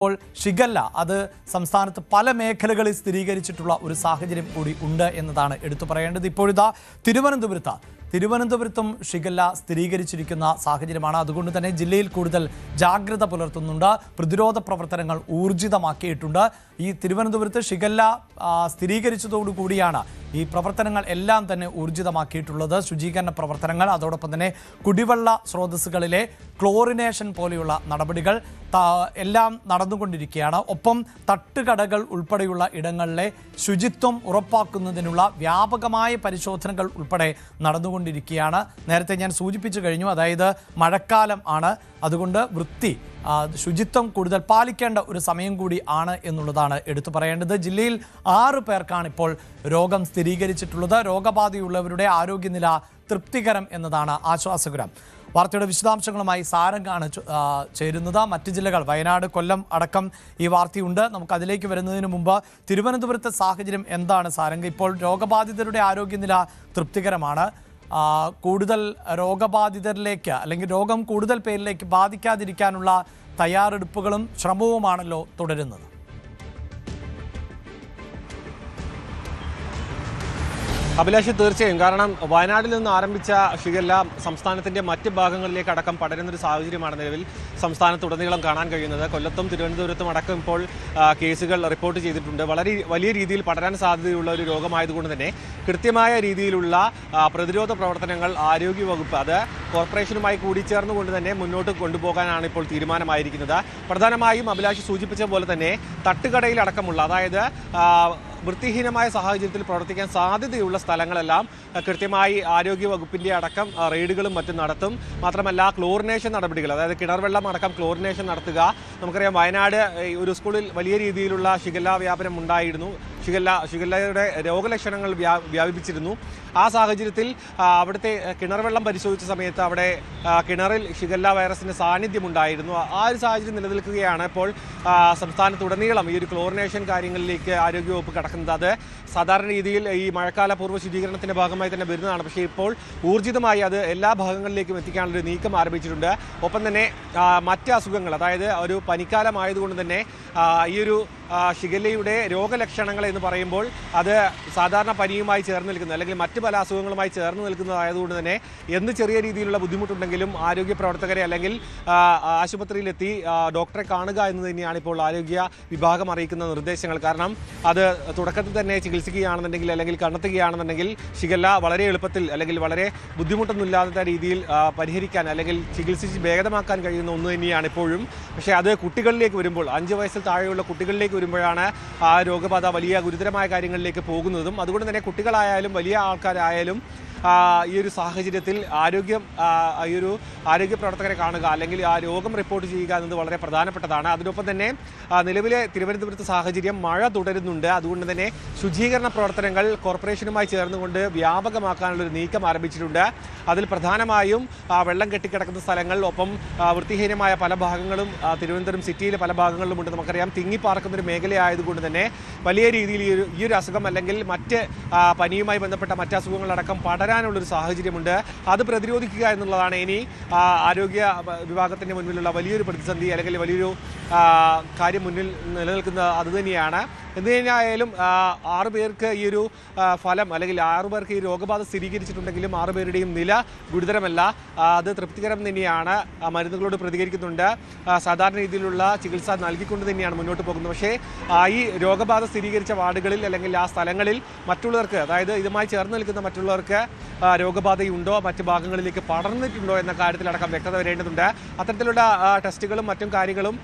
ഇപ്പോൾ ഷിഗല്ല അത് സംസ്ഥാനത്ത് പല മേഖലകളിൽ സ്ഥിരീകരിച്ചിട്ടുള്ള ഒരു സാഹചര്യം കൂടി ഉണ്ട് എന്നതാണ് എടുത്തു പറയേണ്ടത്. ഇപ്പോഴിതാ തിരുവനന്തപുരത്തും ഷിഗല്ല സ്ഥിരീകരിച്ചിരിക്കുന്ന സാഹചര്യമാണ്. അതുകൊണ്ട് തന്നെ ജില്ലയിൽ കൂടുതൽ ജാഗ്രത പുലർത്തുന്നുണ്ട്. പ്രതിരോധ പ്രവർത്തനങ്ങൾ ഊർജിതമാക്കിയിട്ടുണ്ട്. ഈ തിരുവനന്തപുരത്ത് ഷിഗല്ല സ്ഥിരീകരിച്ചതോടുകൂടിയാണ് ഈ പ്രവർത്തനങ്ങൾ എല്ലാം തന്നെ ഊർജിതമാക്കിയിട്ടുള്ളത്. ശുചീകരണ പ്രവർത്തനങ്ങൾ, അതോടൊപ്പം തന്നെ കുടിവെള്ള സ്രോതസ്സുകളിലെ ക്ലോറിനേഷൻ പോലെയുള്ള നടപടികൾ എല്ലാം നടന്നുകൊണ്ടിരിക്കുകയാണ്. ഒപ്പം തട്ടുകടകൾ ഉൾപ്പെടെയുള്ള ഇടങ്ങളിലെ ശുചിത്വം ഉറപ്പാക്കുന്നതിനുള്ള വ്യാപകമായ പരിശോധനകൾ ഉൾപ്പെടെ നടന്നുകൊണ്ടിരിക്കുകയാണ്. നേരത്തെ ഞാൻ സൂചിപ്പിച്ചു കഴിഞ്ഞു, അതായത് മഴക്കാലം ആണ്, അതുകൊണ്ട് ശുചിത്വം കൂടുതൽ പാലിക്കേണ്ട ഒരു സമയം കൂടി ആണ് എന്നുള്ളതാണ് എടുത്തു പറയേണ്ടത്. ജില്ലയിൽ 6 പേർക്കാണ് ഇപ്പോൾ രോഗം സ്ഥിരീകരിച്ചിട്ടുള്ളത്. രോഗബാധയുള്ളവരുടെ ആരോഗ്യനില തൃപ്തികരം എന്നതാണ് ആശ്വാസകരം. വാർത്തയുടെ വിശദാംശങ്ങളുമായി സാരംഗാണ് ചേരുന്നത്. മറ്റ് ജില്ലകൾ വയനാട്, കൊല്ലം അടക്കം ഈ വാർത്തയുണ്ട്. നമുക്ക് അതിലേക്ക് വരുന്നതിന് മുമ്പ് തിരുവനന്തപുരത്തെ സാഹചര്യം എന്താണ് സാരംഗ? ഇപ്പോൾ രോഗബാധിതരുടെ ആരോഗ്യനില തൃപ്തികരമാണ്. കൂടുതൽ രോഗബാധിതരിലേക്ക് അല്ലെങ്കിൽ രോഗം കൂടുതൽ പേരിലേക്ക് ബാധിക്കാതിരിക്കാനുള്ള തയ്യാറെടുപ്പുകളും ശ്രമവുമാണല്ലോ തുടരുന്നത്. അഭിലാഷ്, തീർച്ചയായും. കാരണം വയനാട്ടിൽ നിന്ന് ആരംഭിച്ച ഷിഗല്ല സംസ്ഥാനത്തിൻ്റെ മറ്റ് ഭാഗങ്ങളിലേക്ക് അടക്കം പടരുന്നൊരു സാഹചര്യമാണ് നിലവിൽ സംസ്ഥാനത്തുടനീളം കാണാൻ കഴിയുന്നത്. കൊല്ലത്തും തിരുവനന്തപുരത്തും അടക്കം ഇപ്പോൾ കേസുകൾ റിപ്പോർട്ട് ചെയ്തിട്ടുണ്ട്. വളരെ വലിയ രീതിയിൽ പടരാൻ സാധ്യതയുള്ള ഒരു രോഗമായതുകൊണ്ട് തന്നെ കൃത്യമായ രീതിയിലുള്ള പ്രതിരോധ പ്രവർത്തനങ്ങൾ ആരോഗ്യവകുപ്പ് അത് കോർപ്പറേഷനുമായി കൂടിച്ചേർന്നുകൊണ്ട് തന്നെ മുന്നോട്ട് കൊണ്ടുപോകാനാണ് ഇപ്പോൾ തീരുമാനമായിരിക്കുന്നത്. പ്രധാനമായും അഭിലാഷ് സൂചിപ്പിച്ച പോലെ തന്നെ തട്ടുകടയിലടക്കമുള്ള, അതായത് വൃത്തിഹീനമായ സാഹചര്യത്തിൽ പ്രവർത്തിക്കാൻ സാധ്യതയുള്ള സ്ഥലങ്ങളെല്ലാം കൃത്യമായി ആരോഗ്യവകുപ്പിൻ്റെ അടക്കം റെയ്ഡുകളും മറ്റും നടത്തും. മാത്രമല്ല ക്ലോറിനേഷൻ നടപടികൾ, അതായത് കിണർവെള്ളം അടക്കം ക്ലോറിനേഷൻ നടത്തുക. നമുക്കറിയാം, വയനാട് ഒരു സ്കൂളിൽ വലിയ രീതിയിലുള്ള ഷിഗല്ല വ്യാപനം ഉണ്ടായിരുന്നു. ഷിഗല്ലയുടെ രോഗലക്ഷണങ്ങൾ വ്യാപിപ്പിച്ചിരുന്നു. ആ സാഹചര്യത്തിൽ അവിടുത്തെ കിണർവെള്ളം പരിശോധിച്ച സമയത്ത് അവിടെ കിണറിൽ ഷിഗല്ല വൈറസിൻ്റെ സാന്നിധ്യമുണ്ടായിരുന്നു. ആ ഒരു സാഹചര്യം നിലനിൽക്കുകയാണ് ഇപ്പോൾ സംസ്ഥാനത്തുടനീളം ഈ ഒരു ക്ലോറിനേഷൻ കാര്യങ്ങളിലേക്ക് ആരോഗ്യവകുപ്പ് കടക്കുന്നത്. അത് സാധാരണ രീതിയിൽ ഈ മഴക്കാല പൂർവ്വ ശുചീകരണത്തിൻ്റെ ഭാഗമായി തന്നെ വരുന്നതാണ്. പക്ഷേ ഇപ്പോൾ ഊർജിതമായി അത് എല്ലാ ഭാഗങ്ങളിലേക്കും എത്തിക്കാനുള്ളൊരു നീക്കം ആരംഭിച്ചിട്ടുണ്ട്. ഒപ്പം തന്നെ മറ്റ് അസുഖങ്ങൾ, അതായത് ഒരു പനിക്കാലമായതുകൊണ്ട് തന്നെ ഈ ഒരു ഷിഗല്ലയുടെ രോഗലക്ഷണങ്ങൾ എന്ന് പറയുമ്പോൾ അത് സാധാരണ പനിയുമായി ചേർന്ന് നിൽക്കുന്നത് അല്ലെങ്കിൽ മറ്റ് പല അസുഖങ്ങളുമായി ചേർന്ന് നിൽക്കുന്നതായതുകൊണ്ട് തന്നെ എന്ത് ചെറിയ രീതിയിലുള്ള ബുദ്ധിമുട്ടുണ്ടെങ്കിലും ആരോഗ്യ പ്രവർത്തകരെ അല്ലെങ്കിൽ ആശുപത്രിയിലെത്തി ഡോക്ടറെ കാണുക എന്ന് തന്നെയാണ് ഇപ്പോൾ ആരോഗ്യ വിഭാഗം അറിയിക്കുന്ന നിർദ്ദേശങ്ങൾ. കാരണം അത് തുടക്കത്തിൽ തന്നെ ചികിത്സിക്കുകയാണെന്നുണ്ടെങ്കിൽ അല്ലെങ്കിൽ കണ്ടെത്തുകയാണെന്നുണ്ടെങ്കിൽ ഷിഗല്ല വളരെ എളുപ്പത്തിൽ അല്ലെങ്കിൽ വളരെ ബുദ്ധിമുട്ടൊന്നുമില്ലാത്ത രീതിയിൽ പരിഹരിക്കാൻ അല്ലെങ്കിൽ ചികിത്സിച്ച് ഭേദമാക്കാൻ കഴിയുന്ന ഒന്ന് തന്നെയാണ് ഇപ്പോഴും. പക്ഷേ അത് കുട്ടികളിലേക്ക് വരുമ്പോൾ, 5 വയസ്സിൽ താഴെയുള്ള കുട്ടികളിലേക്ക് വരുമ്പോഴാണ് ആ രോഗബാധ വലിയ ഗുരുതരമായ കാര്യങ്ങളിലേക്ക് പോകുന്നതും. അതുകൊണ്ട് തന്നെ കുട്ടികളായാലും വലിയ ആൾക്കാരായാലും ഈ ഒരു സാഹചര്യത്തിൽ ആരോഗ്യ പ്രവർത്തകരെ കാണുക അല്ലെങ്കിൽ ആ രോഗം റിപ്പോർട്ട് ചെയ്യുക എന്നത് വളരെ പ്രധാനപ്പെട്ടതാണ്. അതിനൊപ്പം തന്നെ നിലവിലെ തിരുവനന്തപുരത്ത് സാഹചര്യം മഴ തുടരുന്നുണ്ട്. അതുകൊണ്ട് തന്നെ ശുചീകരണ പ്രവർത്തനങ്ങൾ കോർപ്പറേഷനുമായി ചേർന്നുകൊണ്ട് വ്യാപകമാക്കാനുള്ളൊരു നീക്കം ആരംഭിച്ചിട്ടുണ്ട്. അതിൽ പ്രധാനമായും വെള്ളം കെട്ടിക്കിടക്കുന്ന സ്ഥലങ്ങൾ, ഒപ്പം വൃത്തിഹീനമായ പല ഭാഗങ്ങളും തിരുവനന്തപുരം സിറ്റിയിലെ പല ഭാഗങ്ങളിലുമുണ്ട്. നമുക്കറിയാം, തിങ്ങിപ്പാർക്കുന്നൊരു മേഖലയായതുകൊണ്ട് തന്നെ വലിയ രീതിയിൽ ഈ ഒരു അസുഖം അല്ലെങ്കിൽ മറ്റ് പനിയുമായി ബന്ധപ്പെട്ട മറ്റ് അസുഖങ്ങളടക്കം പടരാനുള്ളൊരു സാഹചര്യമുണ്ട്. അത് പ്രതിരോധിക്കുക എന്നുള്ളതാണ് ഇനി ആരോഗ്യ വിഭാഗത്തിൻ്റെ മുന്നിലുള്ള വലിയൊരു പ്രതിസന്ധി അല്ലെങ്കിൽ വലിയൊരു കാര്യം മുന്നിൽ നിലനിൽക്കുന്നത് അതുതന്നെയാണ്. എന്തുതന്നെയായാലും 6 പേർക്ക് ഈ ഒരു ഫലം അല്ലെങ്കിൽ 6 പേർക്ക് ഈ രോഗബാധ സ്ഥിരീകരിച്ചിട്ടുണ്ടെങ്കിലും 6 പേരുടെയും നില ഗുരുതരമല്ല. അത് തൃപ്തികരം തന്നെയാണ്. മരുന്നുകളോട് പ്രതികരിക്കുന്നുണ്ട്. സാധാരണ രീതിയിലുള്ള ചികിത്സ നൽകിക്കൊണ്ട് തന്നെയാണ് മുന്നോട്ട് പോകുന്നത്. പക്ഷേ ഈ രോഗബാധ സ്ഥിരീകരിച്ച വാർഡുകളിൽ അല്ലെങ്കിൽ ആ സ്ഥലങ്ങളിൽ മറ്റുള്ളവർക്ക്, അതായത് ഇതുമായി ചേർന്ന് നിൽക്കുന്ന മറ്റുള്ളവർക്ക് രോഗബാധയുണ്ടോ, മറ്റ് ഭാഗങ്ങളിലേക്ക് പടർന്നിട്ടുണ്ടോ എന്ന കാര്യത്തിലടക്കം വ്യക്തത വരേണ്ടതുണ്ട്. അത്തരത്തിലുള്ള ടെസ്റ്റുകളും മറ്റും കാര്യങ്ങളും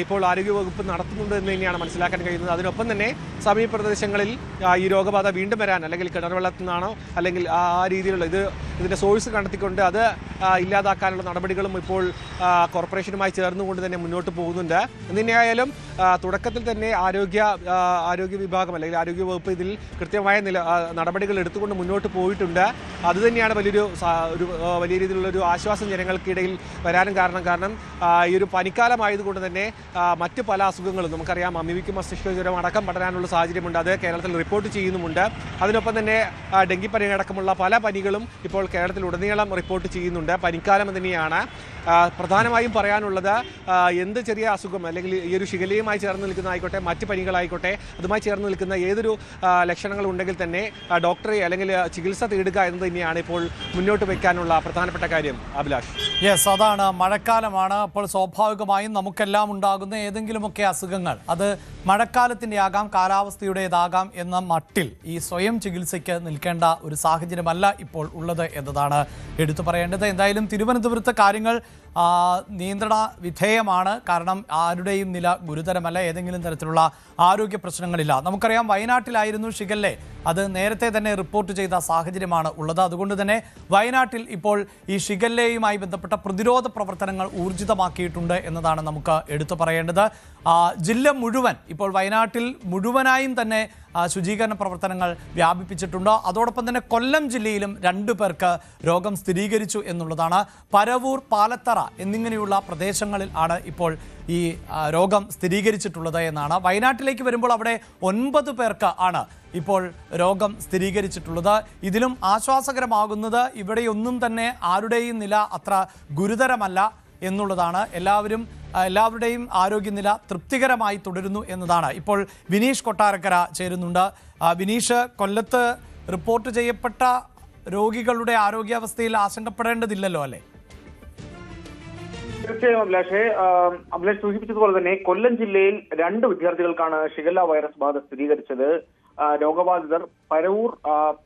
ഇപ്പോൾ ആരോഗ്യവകുപ്പ് നടത്തുന്നുണ്ട് എന്ന് തന്നെയാണ് മനസ്സിലാക്കാൻ കഴിയുന്നത്. അതിനൊപ്പം തന്നെ സമീപ പ്രദേശങ്ങളിൽ ഈ രോഗബാധ വീണ്ടും വരാൻ അല്ലെങ്കിൽ കിണർവെള്ളത്തിൽ നിന്നാണോ അല്ലെങ്കിൽ ആ രീതിയിലുള്ള ഇതിൻ്റെ സോഴ്സ് കണ്ടെത്തിക്കൊണ്ട് അത് ഇല്ലാതാക്കാനുള്ള നടപടികളും ഇപ്പോൾ കോർപ്പറേഷനുമായി ചേർന്നുകൊണ്ട് തന്നെ മുന്നോട്ട് പോകുന്നുണ്ട്. എന്തിനായാലും തുടക്കത്തിൽ തന്നെ ആരോഗ്യ വിഭാഗം അല്ലെങ്കിൽ ആരോഗ്യവകുപ്പ് ഇതിൽ കൃത്യമായ നടപടികൾ എടുത്തുകൊണ്ട് മുന്നോട്ട് പോയിട്ടുണ്ട്. അതുതന്നെയാണ് വലിയ രീതിയിലുള്ളൊരു ആശ്വാസം ജനങ്ങൾക്കിടയിൽ വരാനും കാരണം ഈ ഒരു പനിക്കാലമായതുകൊണ്ട് തന്നെ മറ്റ് പല അസുഖങ്ങളും നമുക്കറിയാം, അമീബിക് മസ്തിഷ്ക ജ്വരം അടക്കം പടരാനുള്ള സാഹചര്യമുണ്ട്. അത് കേരളത്തിൽ റിപ്പോർട്ട് ചെയ്യുന്നുമുണ്ട്. അതിനൊപ്പം തന്നെ ഡെങ്കിപ്പനി അടക്കമുള്ള പല പനികളും ഇപ്പോൾ കേരളത്തിൽ ഉടനീളം റിപ്പോർട്ട് ചെയ്യുന്നുണ്ട്. പനിക്കാലം തന്നെയാണ്. പ്രധാനമായും പറയാനുള്ളത് എന്ത് ചെറിയ അസുഖം അല്ലെങ്കിൽ ഈ ഒരു ഷിഗല്ലയുമായി ചേർന്ന് നിൽക്കുന്നതായിക്കോട്ടെ, മറ്റ് പനികളായിക്കോട്ടെ, അതുമായി ചേർന്ന് നിൽക്കുന്ന ഏതൊരു ലക്ഷണങ്ങൾ ഉണ്ടെങ്കിൽ തന്നെ ഡോക്ടറെ അല്ലെങ്കിൽ ചികിത്സ തേടുക എന്നത് തന്നെയാണ് ഇപ്പോൾ മുന്നോട്ട് വയ്ക്കാനുള്ള പ്രധാനപ്പെട്ട കാര്യം. അഭിലാഷ്, യെസ്, അതാണ്. മഴക്കാലമാണ്. അപ്പോൾ സ്വാഭാവികമായും നമുക്കെല്ലാം ഉണ്ടാകുന്ന ഏതെങ്കിലുമൊക്കെ അസുഖങ്ങൾ അത് മഴക്കാലത്തിൻ്റെ ആകാം, കാലാവസ്ഥയുടേതാകാം എന്ന മട്ടിൽ ഈ സ്വയം ചികിത്സയ്ക്ക് നിൽക്കേണ്ട ഒരു സാഹചര്യമല്ല ഇപ്പോൾ ഉള്ളത് എന്നതാണ് എടുത്തു പറയേണ്ടത്. എന്തായാലും തിരുവനന്തപുരത്ത് കാര്യങ്ങൾ നിയന്ത്രണ വിധേയമാണ്. കാരണം ആരുടെയും നില ഗുരുതരമല്ല, ഏതെങ്കിലും തരത്തിലുള്ള ആരോഗ്യ പ്രശ്നങ്ങളില്ല. നമുക്കറിയാം വയനാട്ടിലായിരുന്നു ഷിഗല്ല, അത് നേരത്തെ തന്നെ റിപ്പോർട്ട് ചെയ്ത സാഹചര്യമാണ് ഉള്ളത്. അതുകൊണ്ട് തന്നെ വയനാട്ടിൽ ഇപ്പോൾ ഈ ഷിഗല്ലയുമായി ബന്ധപ്പെട്ട പ്രതിരോധ പ്രവർത്തനങ്ങൾ ഊർജിതമാക്കിയിട്ടുണ്ട് എന്നതാണ് നമുക്ക് എടുത്തു പറയേണ്ടത്. ജില്ല മുഴുവൻ ഇപ്പോൾ വയനാട്ടിൽ മുഴുവനായും തന്നെ ശുചീകരണ പ്രവർത്തനങ്ങൾ വ്യാപിപ്പിച്ചിട്ടുണ്ട്. അതോടൊപ്പം തന്നെ കൊല്ലം ജില്ലയിലും 2 പേർക്ക് രോഗം സ്ഥിരീകരിച്ചു എന്നുള്ളതാണ്. പരവൂർ, പാലത്തറ എന്നിങ്ങനെയുള്ള പ്രദേശങ്ങളിൽ ആണ് ഇപ്പോൾ ഈ രോഗം സ്ഥിരീകരിച്ചിട്ടുള്ളത് എന്നാണ്. വയനാട്ടിലേക്ക് വരുമ്പോൾ അവിടെ 9 പേർക്ക് ആണ് ഇപ്പോൾ രോഗം സ്ഥിരീകരിച്ചിട്ടുള്ളത്. ഇതിലും ആശ്വാസകരമാകുന്നത് ഇവിടെയൊന്നും തന്നെ ആരുടെയും നില അത്ര ഗുരുതരമല്ല എന്നുള്ളതാണ്. എല്ലാവരുടെയും ആരോഗ്യനില തൃപ്തികരമായി തുടരുന്നു എന്നതാണ്. ഇപ്പോൾ വിനീഷ് കൊട്ടാരക്കര ചേരുന്നുണ്ട്. വിനീഷ്, കൊല്ലത്ത് റിപ്പോർട്ട് ചെയ്യപ്പെട്ട രോഗികളുടെ ആരോഗ്യാവസ്ഥയിൽ ആശങ്കപ്പെടേണ്ടതില്ലല്ലോ അല്ലേ? തീർച്ചയായും അഭിലാഷ് സൂചിപ്പിച്ചതുപോലെ തന്നെ കൊല്ലം ജില്ലയിൽ 2 വിദ്യാർത്ഥികൾക്കാണ് ഷിഗല്ല വൈറസ് ബാധ സ്ഥിരീകരിച്ചത്. രോഗബാധിതർ പരവൂർ,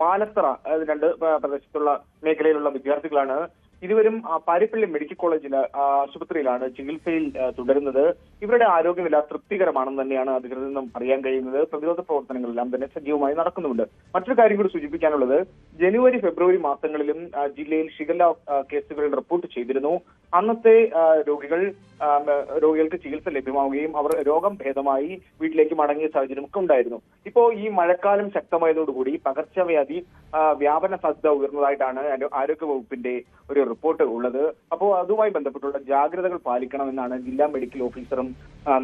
പാലത്തറ 2 പ്രദേശത്തുള്ള മേഖലയിലുള്ള വിദ്യാർത്ഥികളാണ്. ഇരുവരും പാരിപ്പള്ളി മെഡിക്കൽ കോളേജിലെ ആശുപത്രിയിലാണ് ചികിത്സയിൽ തുടരുന്നത്. ഇവരുടെ ആരോഗ്യനില തൃപ്തികരമാണെന്ന് തന്നെയാണ് അധികൃതരിൽ നിന്നും അറിയാൻ കഴിയുന്നത്. പ്രതിരോധ പ്രവർത്തനങ്ങളെല്ലാം തന്നെ സജീവമായി നടക്കുന്നുണ്ട്. മറ്റൊരു കാര്യം കൂടി സൂചിപ്പിക്കാനുള്ളത്, ജനുവരി, ഫെബ്രുവരി മാസങ്ങളിലും ജില്ലയിൽ ഷിഗല്ല കേസുകൾ റിപ്പോർട്ട് ചെയ്തിരുന്നു. അന്നത്തെ രോഗികൾക്ക് ചികിത്സ ലഭ്യമാവുകയും അവർ രോഗം ഭേദമായി വീട്ടിലേക്ക് മടങ്ങിയ സാഹചര്യമൊക്കെ ഉണ്ടായിരുന്നു. ഇപ്പോ ഈ മഴക്കാലം ശക്തമായതോടുകൂടി പകർച്ചവ്യാധി വ്യാപന സാധ്യത ഉയർന്നതായിട്ടാണ് ആരോഗ്യ വകുപ്പിന്റെ ഒരു റിപ്പോർട്ട് ഉള്ളത്. അപ്പോൾ അതുമായി ബന്ധപ്പെട്ടുള്ള ജാഗ്രതകൾ പാലിക്കണമെന്നാണ് ജില്ലാ മെഡിക്കൽ ഓഫീസറും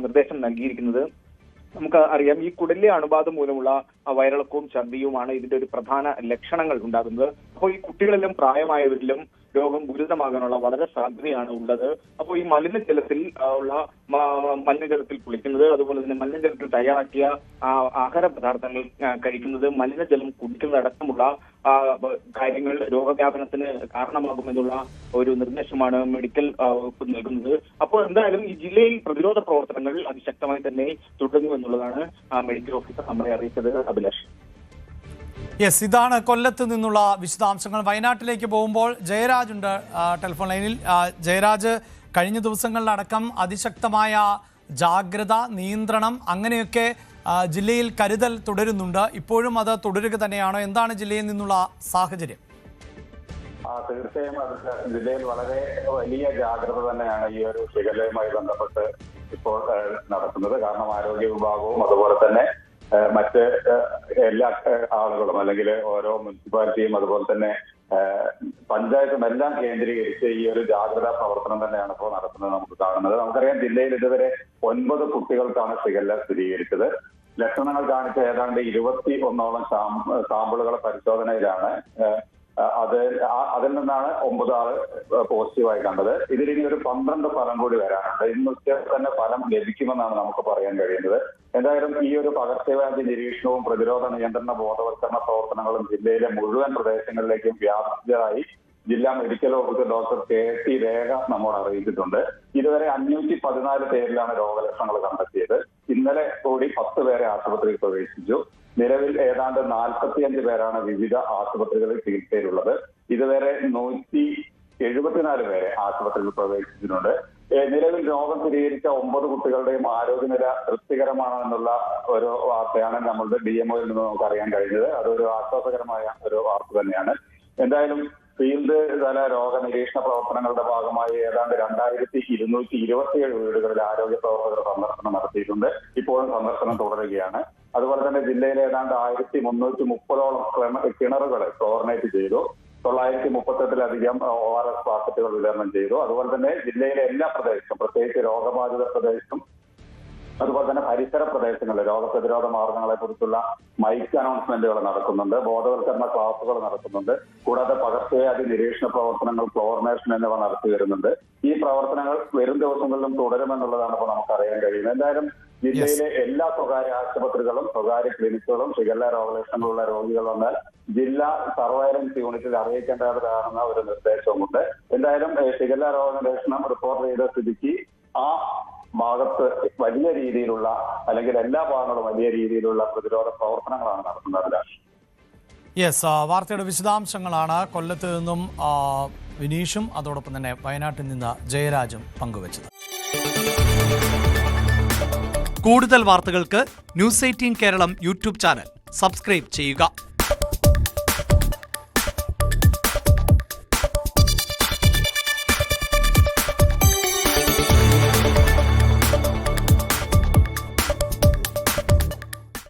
നിർദ്ദേശം നൽകിയിരിക്കുന്നത്. നമുക്ക് അറിയാം, ഈ കുടലിലെ അണുബാധ മൂലമുള്ള വയറിളക്കവും ഛർദിയുമാണ് ഇതിന്റെ ഒരു പ്രധാന ലക്ഷണങ്ങൾ ഉണ്ടാകുന്നത്. അപ്പോൾ ഈ കുട്ടികളിലും പ്രായമായവരിലും രോഗം ഗുരുതരമാകാനുള്ള വളരെ സാധ്യതയാണ് ഉള്ളത്. അപ്പോൾ ഈ മലിനജലത്തിൽ കുളിക്കുന്നത്, അതുപോലെ തന്നെ മലിനജലത്തിൽ തയ്യാറാക്കിയ ആഹാര പദാർത്ഥങ്ങൾ കഴിക്കുന്നത്, മലിനജലം കുടിക്കുന്നതടക്കമുള്ള കാര്യങ്ങൾ രോഗവ്യാപനത്തിന് കാരണമാകുമെന്നുള്ള ഒരു നിർദ്ദേശമാണ് മെഡിക്കൽ വകുപ്പ് നൽകുന്നത്. അപ്പോൾ എന്തായാലും ഈ ജില്ലയിൽ പ്രതിരോധ പ്രവർത്തനങ്ങൾ അതിശക്തമായി തന്നെ തുടരുന്നു എന്നുള്ളതാണ് മെഡിക്കൽ ഓഫീസർ നമ്മളെ അറിയിച്ചത്. അഭിലാഷ്, യെസ്, ഇതാണ് കൊല്ലത്ത് നിന്നുള്ള വിശദാംശങ്ങൾ. വയനാട്ടിലേക്ക് പോകുമ്പോൾ ജയരാജ് ഉണ്ട് ടെലിഫോൺ ലൈനിൽ. ജയരാജ്, കഴിഞ്ഞ ദിവസങ്ങളിലടക്കം അതിശക്തമായ ജാഗ്രത, നിയന്ത്രണം, അങ്ങനെയൊക്കെ ജില്ലയിൽ കരുതൽ തുടരുന്നുണ്ട്. ഇപ്പോഴും അത് തുടരുക തന്നെയാണോ? എന്താണ് ജില്ലയിൽ നിന്നുള്ള സാഹചര്യം? തീർച്ചയായും ജില്ലയിൽ വളരെ വലിയ ജാഗ്രത തന്നെയാണ് ഈ ഒരു ഷിഗല്ലയുമായി ബന്ധപ്പെട്ട് ഇപ്പോൾ നടക്കുന്നത്. കാരണം ആരോഗ്യ വിഭാഗവും അതുപോലെ തന്നെ മറ്റ് എല്ലാ ആളുകളും, അല്ലെങ്കിൽ ഓരോ മുനിസിപ്പാലിറ്റിയും അതുപോലെ തന്നെ പഞ്ചായത്തും എല്ലാം കേന്ദ്രീകരിച്ച് ഈ ഒരു ജാഗ്രതാ പ്രവർത്തനം തന്നെയാണ് ഇപ്പോൾ നടത്തുന്നത് നമുക്ക് കാണുന്നത്. നമുക്കറിയാം, ജില്ലയിൽ ഇതുവരെ 9 കുട്ടികൾക്കാണ് ഷിഗല്ല സ്ഥിരീകരിച്ചത്. ലക്ഷണങ്ങൾ കാണിച്ച ഏതാണ്ട് 21ഓളം സാമ്പിളുകൾ പരിശോധനയിലാണ്. അതിൽ നിന്നാണ് 9 ആള് പോസിറ്റീവായി കണ്ടത്. ഇതിലിനി ഒരു 12 ഫലം കൂടി വരാനുണ്ട്. ഇന്ന് ഉച്ചയ്ക്ക് തന്നെ ഫലം ലഭിക്കുമെന്നാണ് നമുക്ക് പറയാൻ കഴിയുന്നത്. എന്തായാലും ഈ ഒരു പകർച്ചവ്യാധി നിരീക്ഷണവും പ്രതിരോധ നിയന്ത്രണ ബോധവൽക്കരണ പ്രവർത്തനങ്ങളും ജില്ലയിലെ മുഴുവൻ പ്രദേശങ്ങളിലേക്കും വ്യാപിച്ചതായി ജില്ലാ മെഡിക്കൽ ഓഫീസർ ഡോക്ടർ KT രേഖ നമ്മോട് അറിയിച്ചിട്ടുണ്ട്. ഇതുവരെ 514 പേരിലാണ് രോഗലക്ഷണങ്ങൾ കണ്ടെത്തിയത്. ഇന്നലെ കൂടി 10 പേരെ ആശുപത്രിയിൽ പ്രവേശിച്ചു. നിലവിൽ ഏതാണ്ട് 45 പേരാണ് വിവിധ ആശുപത്രികളിൽ ചികിത്സയിലുള്ളത്. ഇതുവരെ 174 പേരെ ആശുപത്രിയിൽ പ്രവേശിച്ചിട്ടുണ്ട്. നിലവിൽ രോഗം സ്ഥിരീകരിച്ച 9 കുട്ടികളുടെയും ആരോഗ്യനില തൃപ്തികരമാണെന്നുള്ള ഒരു വാർത്തയാണ് നമ്മളുടെ DMOയിൽ നിന്ന് നമുക്ക് അറിയാൻ കഴിഞ്ഞത്. അതൊരു ആശ്വാസകരമായ ഒരു വാർത്ത തന്നെയാണ്. എന്തായാലും ഫീൽഡ് തല രോഗനിരീക്ഷണ പ്രവർത്തനങ്ങളുടെ ഭാഗമായി ഏതാണ്ട് 2227 വീടുകളിൽ ആരോഗ്യ പ്രവർത്തകർ സന്ദർശനം നടത്തിയിട്ടുണ്ട്. ഇപ്പോഴും സന്ദർശനം തുടരുകയാണ്. അതുപോലെ തന്നെ ജില്ലയിലെ ഏതാണ്ട് 1330ഓളം കിണറുകൾ ക്ലോറിനേറ്റ് ചെയ്തു. 938-ലധികം ORS പാക്കറ്റുകൾ വിതരണം ചെയ്തു. അതുപോലെ തന്നെ ജില്ലയിലെ എല്ലാ പ്രദേശത്തും, പ്രത്യേകിച്ച് രോഗബാധിത പ്രദേശത്തും അതുപോലെ തന്നെ പരിസര പ്രദേശങ്ങളിൽ രോഗപ്രതിരോധ മാർഗങ്ങളെ കുറിച്ചുള്ള മൈക്ക് അനൗൺസ്മെന്റുകൾ നടക്കുന്നുണ്ട്, ബോധവൽക്കരണ ക്ലാസുകൾ നടക്കുന്നുണ്ട്. കൂടാതെ പകർച്ചവ്യാധി നിരീക്ഷണ പ്രവർത്തനങ്ങൾ, ക്ലോറിനേഷൻ എന്നിവ നടത്തി വരുന്നുണ്ട്. ഈ പ്രവർത്തനങ്ങൾ വരും ദിവസങ്ങളിലും തുടരുമെന്നുള്ളതാണ് ഇപ്പോൾ നമുക്കറിയാൻ കഴിയുന്നത്. എന്തായാലും ജില്ലയിലെ എല്ലാ സ്വകാര്യ ആശുപത്രികളും സ്വകാര്യ ക്ലിനിക്കുകളും ഷിഗല്ല രോഗലക്ഷണങ്ങളുള്ള രോഗികൾ വന്നാൽ ജില്ലാ സർവൈലൻസ് യൂണിറ്റിൽ അറിയിക്കേണ്ടതാണെന്ന ഒരു നിർദ്ദേശവുമുണ്ട്. എന്തായാലും ഷിഗല്ല രോഗലക്ഷണം റിപ്പോർട്ട് ചെയ്ത സ്ഥിതിക്ക് ആ ഭാഗത്ത് വലിയ രീതിയിലുള്ള അല്ലെങ്കിൽ എല്ലാ ഭാഗങ്ങളും വലിയ രീതിയിലുള്ള പ്രതിരോധ പ്രവർത്തനങ്ങളാണ് നടത്തുന്നത്. യെസ്, വാർത്തയുടെ വിശദാംശങ്ങളാണ് കൊല്ലത്ത് നിന്നും വിനീഷും അതോടൊപ്പം തന്നെ വയനാട്ടിൽ നിന്ന് ജയരാജും പങ്കുവച്ചത്. കൂടുതൽ വാർത്തകൾക്ക് news 18 Keralam YouTube channel subscribe ചെയ്യുക.